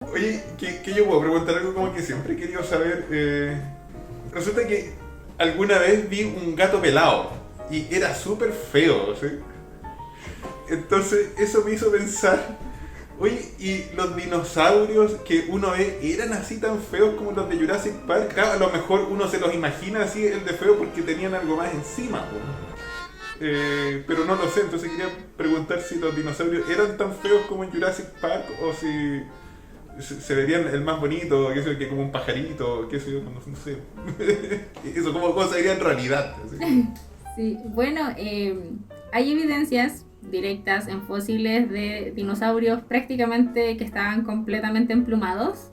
Oye, que yo puedo preguntar algo como que siempre he querido saber. Resulta que alguna vez vi un gato pelado y era súper feo, ¿sí? Entonces eso me hizo pensar, oye, ¿y los dinosaurios que uno ve eran así tan feos como los de Jurassic Park? Claro, a lo mejor uno se los imagina así, el de feo, porque tenían algo más encima, po. Pero no lo sé, entonces quería preguntar si los dinosaurios eran tan feos como en Jurassic Park o si se verían el más bonito, qué sé yo, que como un pajarito, qué sé yo, no sé. Eso, cómo se vería en realidad. Así. Sí, bueno, hay evidencias directas en fósiles de dinosaurios prácticamente que estaban completamente emplumados.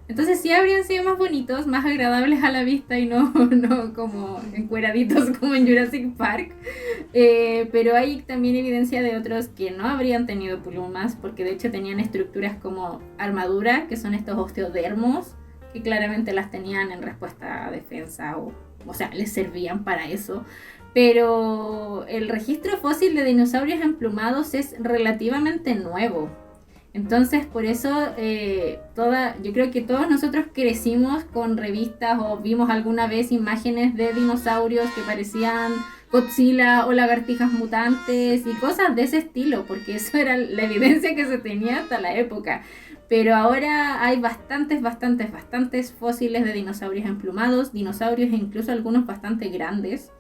Entonces sí habrían sido más bonitos, más agradables a la vista y no, no como encueraditos como en Jurassic Park. Pero hay también evidencia de otros que no habrían tenido plumas, porque de hecho tenían estructuras como armadura, que son estos osteodermos, que claramente las tenían en respuesta a defensa o sea, les servían para eso. Pero el registro fósil de dinosaurios emplumados es relativamente nuevo. Entonces, por eso, yo creo que todos nosotros crecimos con revistas o vimos alguna vez imágenes de dinosaurios que parecían Godzilla o lagartijas mutantes y cosas de ese estilo, porque eso era la evidencia que se tenía hasta la época. Pero ahora hay bastantes fósiles de dinosaurios emplumados, dinosaurios e incluso algunos bastante grandes.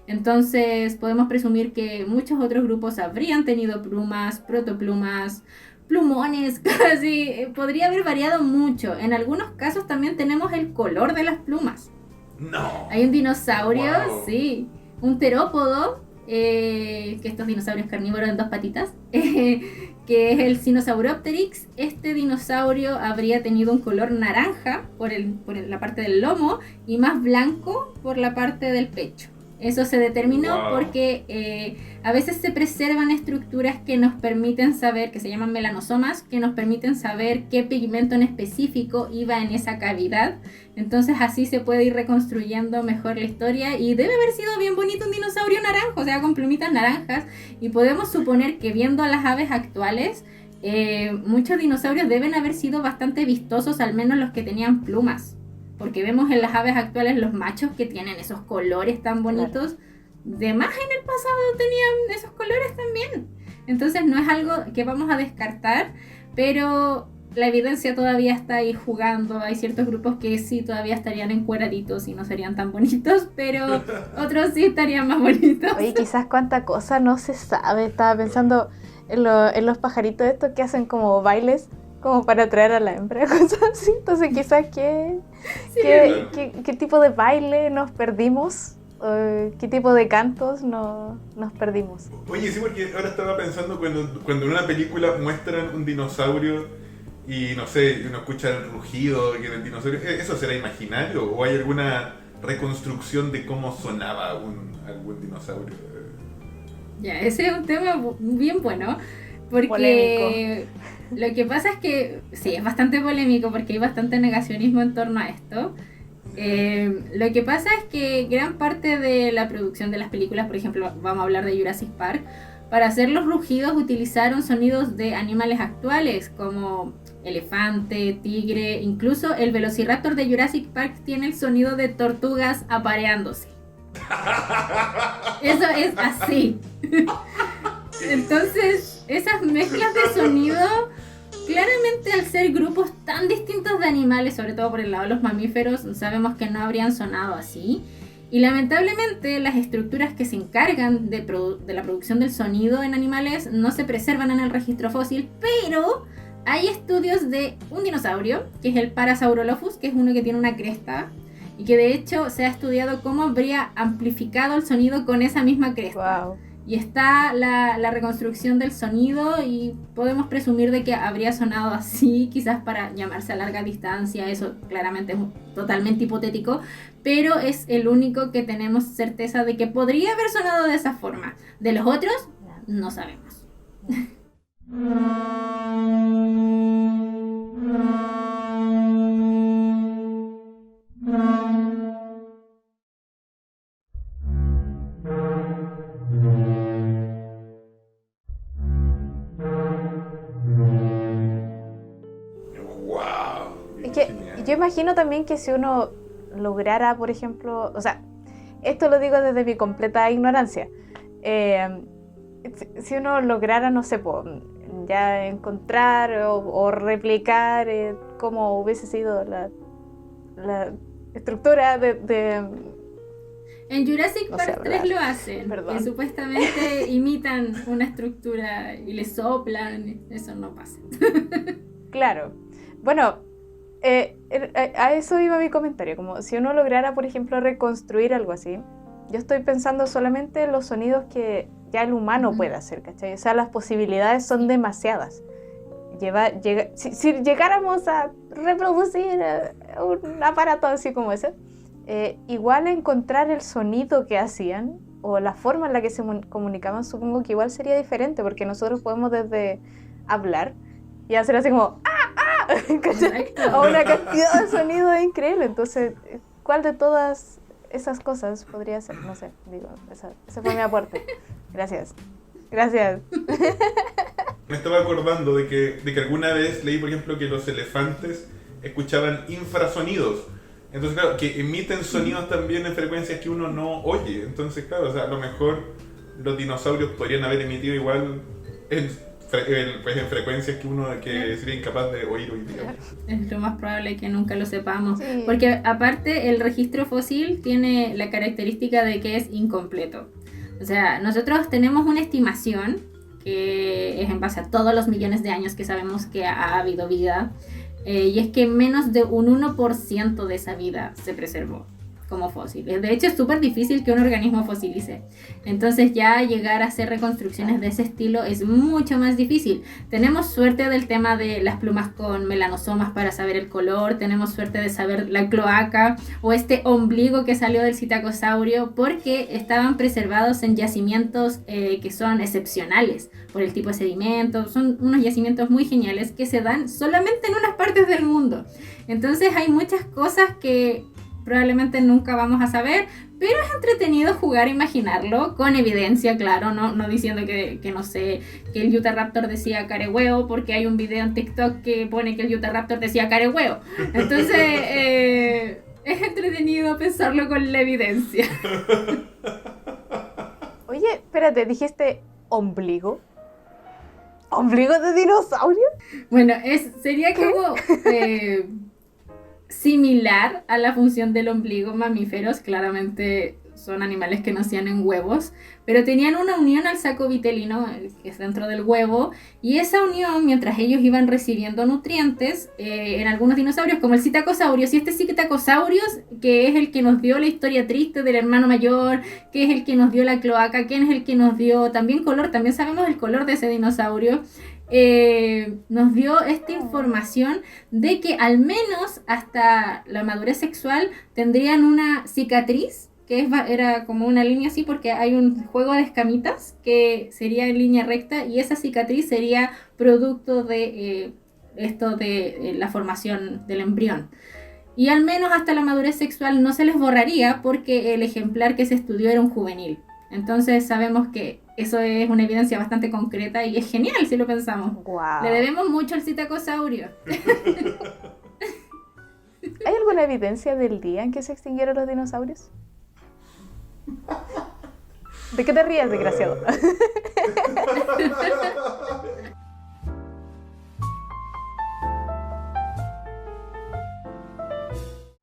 Entonces podemos presumir que muchos otros grupos habrían tenido plumas, protoplumas, plumones, casi. Podría haber variado mucho. En algunos casos también tenemos el color de las plumas. No. Hay un dinosaurio, Wow. sí, un terópodo, que estos dinosaurios carnívoros en dos patitas, que es el Sinosauropteryx. Este dinosaurio habría tenido un color naranja por la parte del lomo y más blanco por la parte del pecho. Eso se determinó Wow. porque a veces se preservan estructuras que nos permiten saber, que se llaman melanosomas, que nos permiten saber qué pigmento en específico iba en esa cavidad. Entonces así se puede ir reconstruyendo mejor la historia y debe haber sido bien bonito un dinosaurio naranjo, o sea, con plumitas naranjas. Y podemos suponer que viendo a las aves actuales, muchos dinosaurios deben haber sido bastante vistosos, al menos los que tenían plumas. Porque vemos en las aves actuales los machos que tienen esos colores tan Claro. bonitos. De más en el pasado tenían esos colores también. Entonces no es algo que vamos a descartar, pero la evidencia todavía está ahí jugando. Hay ciertos grupos que sí todavía estarían encueraditos y no serían tan bonitos, pero otros sí estarían más bonitos. Oye, quizás cuánta cosa no se sabe. Estaba pensando en los pajaritos estos que hacen como bailes, como para atraer a la hembra, cosas así. Entonces quizás Sí, qué tipo de baile nos perdimos, qué tipo de cantos nos perdimos. Oye, sí, porque ahora estaba pensando cuando en una película muestran un dinosaurio y no sé, uno escucha el rugido que el dinosaurio. ¿Eso será imaginario? ¿O hay alguna reconstrucción de cómo sonaba algún dinosaurio? ya, ese es un tema bien bueno, Polémico. porque lo que pasa es que sí, es bastante polémico porque hay bastante negacionismo en torno a esto. Lo que pasa es que gran parte de la producción de las películas, por ejemplo, vamos a hablar de Jurassic Park, para hacer los rugidos utilizaron sonidos de animales actuales como elefante, tigre, incluso el Velociraptor de Jurassic Park tiene el sonido de tortugas apareándose. Eso es así. Entonces, esas mezclas de sonido, claramente al ser grupos tan distintos de animales, sobre todo por el lado de los mamíferos, sabemos que no habrían sonado así. Y lamentablemente las estructuras que se encargan de la producción del sonido en animales no se preservan en el registro fósil, pero hay estudios de un dinosaurio, que es el Parasaurolophus, que es uno que tiene una cresta, y que de hecho se ha estudiado cómo habría amplificado el sonido con esa misma cresta. Wow. Y está la reconstrucción del sonido y podemos presumir de que habría sonado así, quizás para llamarse a larga distancia. Eso claramente es totalmente hipotético, pero es el único que tenemos certeza de que podría haber sonado de esa forma. De los otros, no sabemos. ¡Wow! Es que yo imagino también que si uno lograra, por ejemplo, o sea, esto lo digo desde mi completa ignorancia, si uno lograra, no sé, ya encontrar o replicar cómo hubiese sido la estructura En Jurassic no sé Park 3 hablar. lo hacen, Perdón. que supuestamente imitan una estructura y le soplan, eso no pasa. Claro. Bueno, a eso iba mi comentario, como si uno lograra, por ejemplo, reconstruir algo así, yo estoy pensando solamente en los sonidos que ya el humano puede hacer, ¿cachai? O sea, las posibilidades son demasiadas. Si llegáramos a reproducir un aparato así como ese, igual encontrar el sonido que hacían o la forma en la que se comunicaban, supongo que igual sería diferente, porque nosotros podemos desde hablar y hacer así como a una cantidad de sonidos increíble. Entonces, ¿cuál de todas esas cosas podría ser? No sé, digo, ese fue mi aporte. Gracias. Me estaba acordando de que alguna vez leí, por ejemplo, que los elefantes escuchaban infrasonidos. Entonces, claro, que emiten sonidos también en frecuencias que uno no oye. Entonces, claro, o sea, a lo mejor los dinosaurios podrían haber emitido igual en frecuencias que uno sería incapaz de oír hoy día. Es lo más probable que nunca lo sepamos. Sí. Porque aparte el registro fósil tiene la característica de que es incompleto. O sea, nosotros tenemos una estimación que es en base a todos los millones de años que sabemos que ha habido vida. Y es que menos de un 1% de esa vida se preservó como fósil. De hecho, es súper difícil que un organismo fosilice. Entonces ya llegar a hacer reconstrucciones de ese estilo es mucho más difícil. Tenemos suerte del tema de las plumas con melanosomas para saber el color, tenemos suerte de saber la cloaca o este ombligo que salió del citacosaurio, porque estaban preservados en yacimientos que son excepcionales por el tipo de sedimento. Son unos yacimientos muy geniales que se dan solamente en unas partes del mundo. Entonces hay muchas cosas que probablemente nunca vamos a saber, pero es entretenido jugar a imaginarlo, con evidencia, claro, no diciendo que no sé, que el Utahraptor decía carehuevo, porque hay un video en TikTok que pone que el Utahraptor decía carehuevo. Entonces, es entretenido pensarlo con la evidencia. Oye, espérate, dijiste ombligo. ¿Ombligo de dinosaurio? Bueno, sería como similar a la función del ombligo. Mamíferos claramente son animales que nacían en huevos, pero tenían una unión al saco vitelino, que es dentro del huevo, y esa unión, mientras ellos iban recibiendo nutrientes, en algunos dinosaurios, como el Citacosaurio, si este Citacosaurio, que es el que nos dio la historia triste del hermano mayor, que es el que nos dio la cloaca, que es el que nos dio también color, también sabemos el color de ese dinosaurio, nos dio esta información de que al menos hasta la madurez sexual tendrían una cicatriz, que era como una línea así, porque hay un juego de escamitas que sería en línea recta, y esa cicatriz sería producto de la formación del embrión. Y al menos hasta la madurez sexual no se les borraría, porque el ejemplar que se estudió era un juvenil. Entonces sabemos que eso es una evidencia bastante concreta y es genial si lo pensamos. Wow. Le debemos mucho al Citacosaurio. ¿Hay alguna evidencia del día en que se extinguieron los dinosaurios? ¿De qué te ríes, desgraciado?